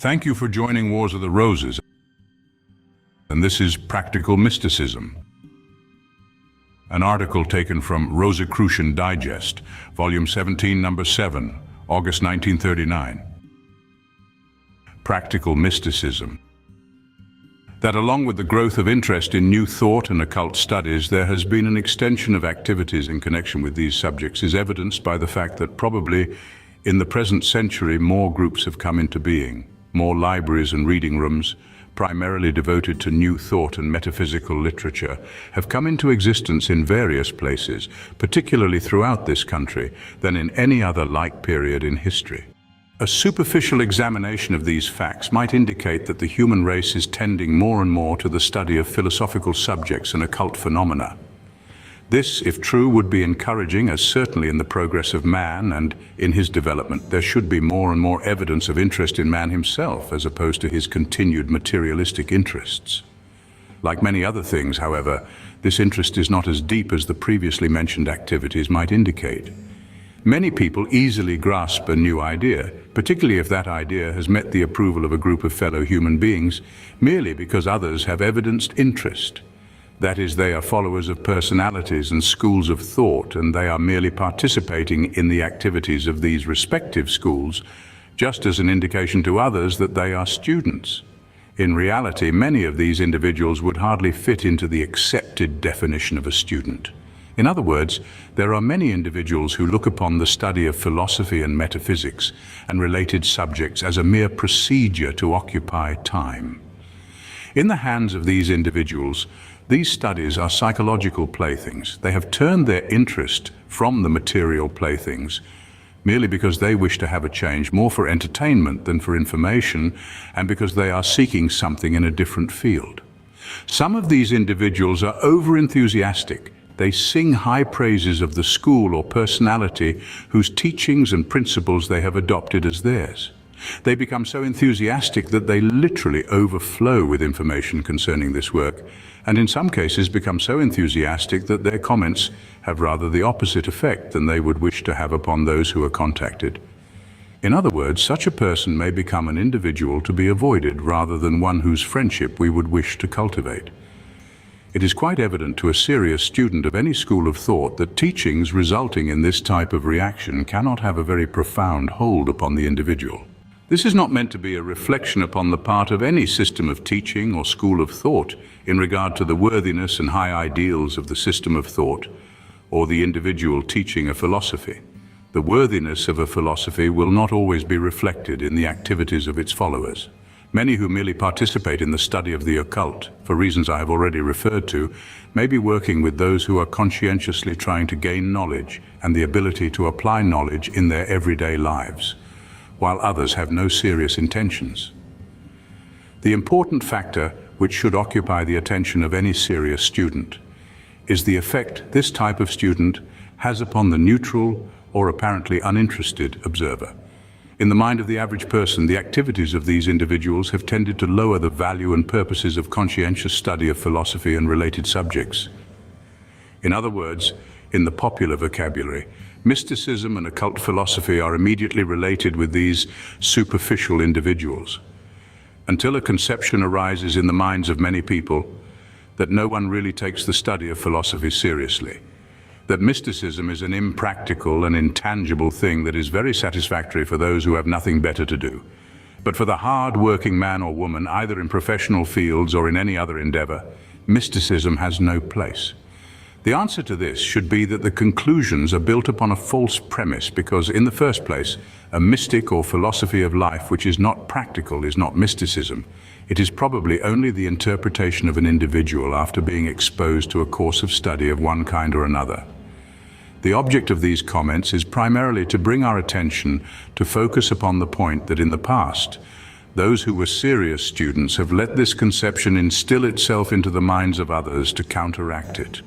Thank you for joining Wars of the Roses, and this is Practical Mysticism, an article taken from Rosicrucian Digest, Volume 17, Number 7, August 1939. Practical Mysticism. That along with the growth of interest in new thought and occult studies, there has been an extension of activities in connection with these subjects is evidenced by the fact that probably in the present century more groups have come into being. More libraries and reading rooms, primarily devoted to new thought and metaphysical literature, have come into existence in various places, particularly throughout this country, than in any other like period in history. A superficial examination of these facts might indicate that the human race is tending more and more to the study of philosophical subjects and occult phenomena. This, if true, would be encouraging, as certainly in the progress of man and in his development there should be more and more evidence of interest in man himself as opposed to his continued materialistic interests. Like many other things, however, this interest is not as deep as the previously mentioned activities might indicate. Many people easily grasp a new idea, particularly if that idea has met the approval of a group of fellow human beings, merely because others have evidenced interest. That is, they are followers of personalities and schools of thought, and they are merely participating in the activities of these respective schools, just as an indication to others that they are students. In reality, many of these individuals would hardly fit into the accepted definition of a student. In other words, there are many individuals who look upon the study of philosophy and metaphysics and related subjects as a mere procedure to occupy time. In the hands of these individuals, these studies are psychological playthings. They have turned their interest from the material playthings merely because they wish to have a change, more for entertainment than for information, and because they are seeking something in a different field. Some of these individuals are over-enthusiastic. They sing high praises of the school or personality whose teachings and principles they have adopted as theirs. They become so enthusiastic that they literally overflow with information concerning this work, and in some cases become so enthusiastic that their comments have rather the opposite effect than they would wish to have upon those who are contacted. In other words, such a person may become an individual to be avoided rather than one whose friendship we would wish to cultivate. It is quite evident to a serious student of any school of thought that teachings resulting in this type of reaction cannot have a very profound hold upon the individual. This is not meant to be a reflection upon the part of any system of teaching or school of thought in regard to the worthiness and high ideals of the system of thought or the individual teaching a philosophy. The worthiness of a philosophy will not always be reflected in the activities of its followers. Many who merely participate in the study of the occult, for reasons I have already referred to, may be working with those who are conscientiously trying to gain knowledge and the ability to apply knowledge in their everyday lives, while others have no serious intentions. The important factor which should occupy the attention of any serious student is the effect this type of student has upon the neutral or apparently uninterested observer. In the mind of the average person, the activities of these individuals have tended to lower the value and purposes of conscientious study of philosophy and related subjects. In other words, in the popular vocabulary, mysticism and occult philosophy are immediately related with these superficial individuals, until a conception arises in the minds of many people that no one really takes the study of philosophy seriously, that mysticism is an impractical and intangible thing that is very satisfactory for those who have nothing better to do. But for the hard-working man or woman, either in professional fields or in any other endeavor, mysticism has no place. The answer to this should be that the conclusions are built upon a false premise because, in the first place, a mystic or philosophy of life which is not practical is not mysticism. It is probably only the interpretation of an individual after being exposed to a course of study of one kind or another. The object of these comments is primarily to bring our attention to focus upon the point that in the past, those who were serious students have let this conception instill itself into the minds of others to counteract it.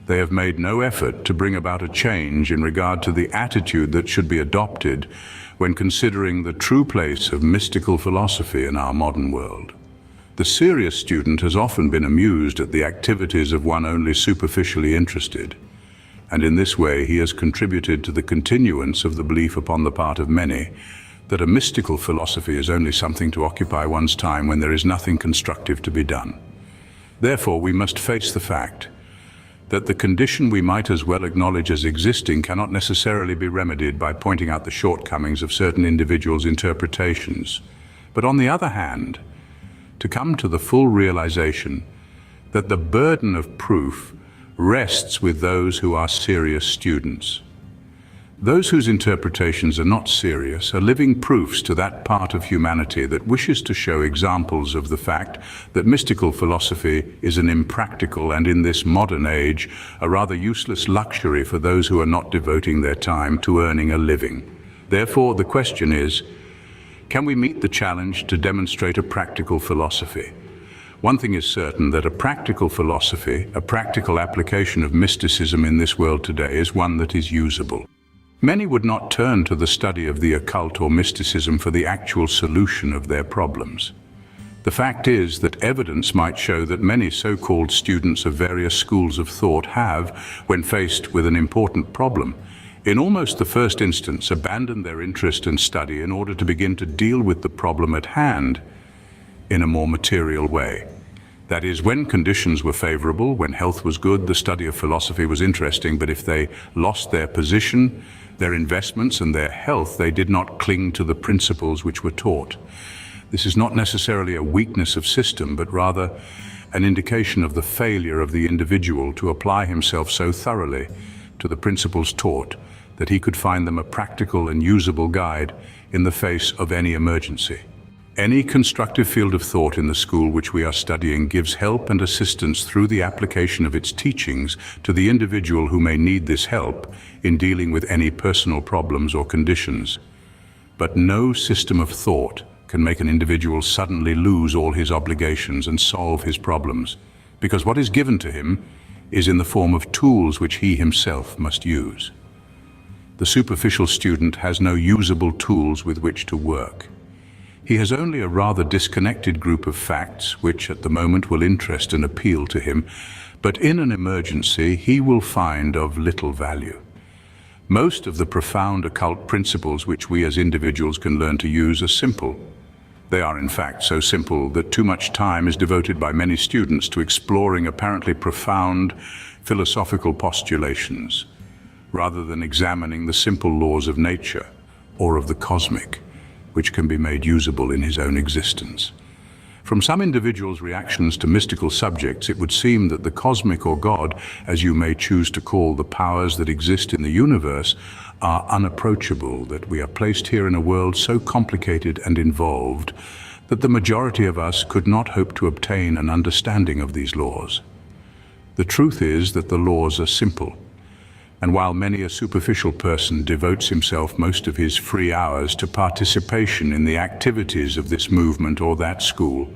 They have made no effort to bring about a change in regard to the attitude that should be adopted when considering the true place of mystical philosophy in our modern world. The serious student has often been amused at the activities of one only superficially interested, and in this way he has contributed to the continuance of the belief upon the part of many that a mystical philosophy is only something to occupy one's time when there is nothing constructive to be done. Therefore, we must face the fact that the condition we might as well acknowledge as existing cannot necessarily be remedied by pointing out the shortcomings of certain individuals' interpretations. But on the other hand, to come to the full realization that the burden of proof rests with those who are serious students. Those whose interpretations are not serious are living proofs to that part of humanity that wishes to show examples of the fact that mystical philosophy is an impractical and, in this modern age, a rather useless luxury for those who are not devoting their time to earning a living. Therefore, the question is, can we meet the challenge to demonstrate a practical philosophy? One thing is certain, that a practical philosophy, a practical application of mysticism in this world today, is one that is usable. Many would not turn to the study of the occult or mysticism for the actual solution of their problems. The fact is that evidence might show that many so-called students of various schools of thought have, when faced with an important problem, in almost the first instance abandoned their interest and study in order to begin to deal with the problem at hand in a more material way. That is, when conditions were favorable, when health was good, the study of philosophy was interesting, but if they lost their position, their investments and their health, they did not cling to the principles which were taught. This is not necessarily a weakness of system, but rather an indication of the failure of the individual to apply himself so thoroughly to the principles taught that he could find them a practical and usable guide in the face of any emergency. Any constructive field of thought in the school which we are studying gives help and assistance through the application of its teachings to the individual who may need this help in dealing with any personal problems or conditions. But no system of thought can make an individual suddenly lose all his obligations and solve his problems, because what is given to him is in the form of tools which he himself must use. The superficial student has no usable tools with which to work. He has only a rather disconnected group of facts which at the moment will interest and appeal to him, but in an emergency he will find of little value. Most of the profound occult principles which we as individuals can learn to use are simple. They are in fact so simple that too much time is devoted by many students to exploring apparently profound philosophical postulations, rather than examining the simple laws of nature or of the cosmic, which can be made usable in his own existence. From some individuals' reactions to mystical subjects, it would seem that the cosmic or God, as you may choose to call the powers that exist in the universe, are unapproachable, that we are placed here in a world so complicated and involved that the majority of us could not hope to obtain an understanding of these laws. The truth is that the laws are simple, and while many a superficial person devotes himself most of his free hours to participation in the activities of this movement or that school,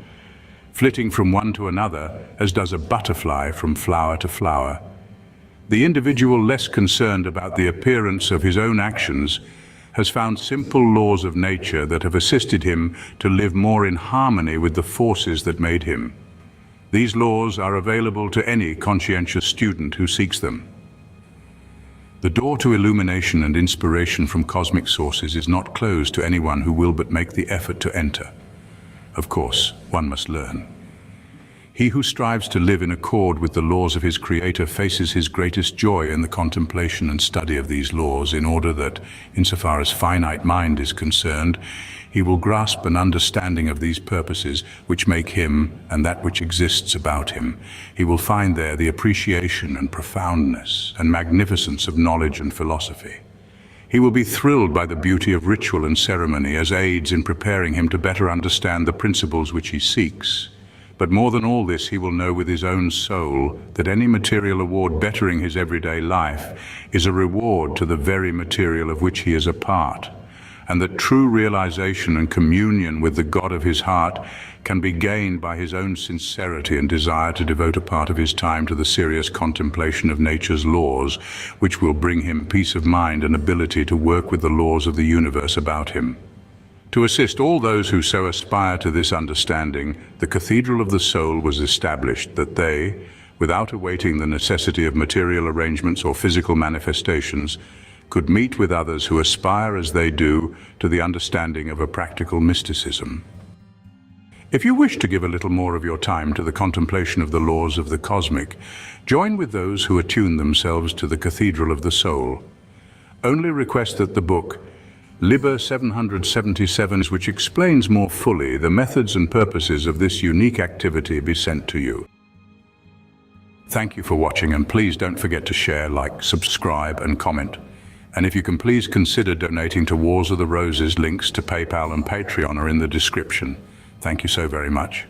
flitting from one to another as does a butterfly from flower to flower, the individual less concerned about the appearance of his own actions has found simple laws of nature that have assisted him to live more in harmony with the forces that made him. These laws are available to any conscientious student who seeks them. The door to illumination and inspiration from cosmic sources is not closed to anyone who will but make the effort to enter. Of course, one must learn. He who strives to live in accord with the laws of his Creator faces his greatest joy in the contemplation and study of these laws, in order that, insofar as finite mind is concerned, he will grasp an understanding of these purposes which make him and that which exists about him. He will find there the appreciation and profoundness and magnificence of knowledge and philosophy. He will be thrilled by the beauty of ritual and ceremony as aids in preparing him to better understand the principles which he seeks. But more than all this, he will know with his own soul that any material award bettering his everyday life is a reward to the very material of which he is a part, and that true realization and communion with the God of his heart can be gained by his own sincerity and desire to devote a part of his time to the serious contemplation of nature's laws, which will bring him peace of mind and ability to work with the laws of the universe about him. To assist all those who so aspire to this understanding, the Cathedral of the Soul was established, that they, without awaiting the necessity of material arrangements or physical manifestations, could meet with others who aspire as they do to the understanding of a practical mysticism. If you wish to give a little more of your time to the contemplation of the laws of the cosmic, join with those who attune themselves to the cathedral of the soul. Only request that the book Liber 777, which explains more fully the methods and purposes of this unique activity, be sent to you. Thank you for watching, and please don't forget to share, like, subscribe and comment. And if you can, please consider donating to Wars of the Roses. Links to PayPal and Patreon are in the description. Thank you so very much.